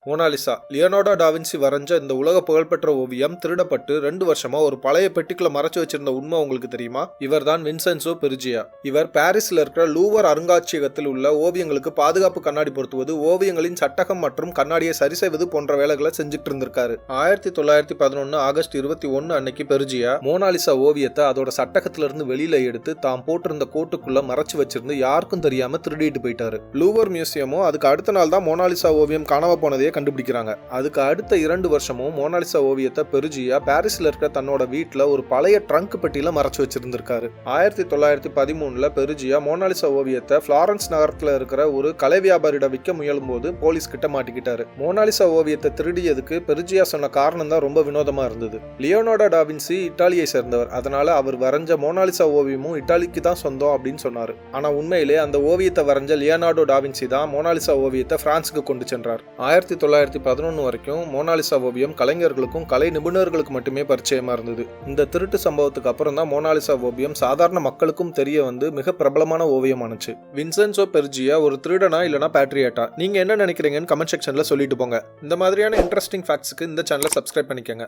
Mona Lisa Leonardo da Vinci வரைஞ்ச இந்த உலக புகழ்பெற்ற ஓவியம் திருடப்பட்டு 2 வருஷமா ஒரு பழைய பெட்டிக்குள்ள மறைச்சு வச்சிருந்த உண்மை உங்களுக்கு தெரியுமா? இவர் தான் வின்சென்சோ பெருஜியா. இவர் பாரிஸ்ல இருக்கிற லூவர் அருங்காட்சியகத்தில் உள்ள ஓவியங்களுக்கு பாதுகாப்பு கண்ணாடி பொருத்துவது, ஓவியங்களின் சட்டகம் மற்றும் கண்ணாடியை சரி செய்வது போன்ற வேலைகளை செஞ்சுட்டு இருந்திருக்காரு. 1911 ஆகஸ்ட் 21 அன்னைக்கு பெருஜியா மோனாலிசா ஓவியத்தை அதோட சட்டகத்திலிருந்து வெளியில எடுத்து தாம் போட்டிருந்த கோட்டுக்குள்ள மறைச்சு வச்சிருந்து யாருக்கும் தெரியாம திருடிட்டு போயிட்டாரு. லூவர் மியூசியமும் அதுக்கு அடுத்த நாள் தான் மோனாலிசா ஓவியம் காணாம போனதையே கண்டுபிடிக்கிறாங்க. அதுக்கு அடுத்த 2 வருஷமும் மோனாலிசா ஓவியத்தை பெருஜியா பாரிஸ்ல இருக்க தன்னோட வீட்டுல ஒரு பழைய ட்ரங்க் பெட்டியில மறைச்சு வச்சிருந்திருக்காரு. 1913 பெருஜியா மோனாலிசா ஓவியத்தை பிளாரன்ஸ் நகரத்துல இருக்கிற ஒரு கலை வியாபாரியிட விற்க முயலும் போது போலீஸ் கிட்ட மாட்டிக்கிட்டாரு. மோனாலிசா ஓவியத்தை திருடியதுக்கு பெருஜியா சொன்ன காரணம் தான் ரொம்ப வினோதமா இருந்தது. லியோனார்டோ டாவின்சி இத்தாலியை சேர்ந்தவர், அதனால அவர் வரைஞ்ச மோனாலிசா ஓவியமும் இத்தாலிக்கு தான் சொந்தம் அப்படின்னு சொன்னாரு. ஆனா உண்மையிலே அந்த ஓவியத்தை வரைஞ்ச லியோனார்டோ டாவின்சி தான் மோனாலிசா ஓவியத்தை பிரான்ஸுக்கு கொண்டு சென்றார். 1911 வரைக்கும் மோனாலிசா ஓவியம் கலைஞர்களுக்கும் கலை நிபுணர்களுக்கு மட்டுமே பரிச்சயமா இருந்தது. இந்த திருட்டு சம்பவத்துக்கு அப்புறம் தான் மோனாலிசா ஓவியம் சாதாரண மக்களுக்கும் தெரிய வந்து மிக பிரபலமான ஓவியமானுச்சு. வின்சென்சோ பெருஜியா ஒரு திருடனா இல்லனா பேட்ரியட்டா? நீங்க என்ன நினைக்கிறீங்கன்னு கமெண்ட் செக்ஷன்ல சொல்லிட்டு போங்க. இந்த மாதிரியான இன்ட்ரெஸ்டிங் ஃபேக்ட்ஸ்க்கு இந்த சேனலை சப்ஸ்கிரைப் பண்ணிக்கங்க.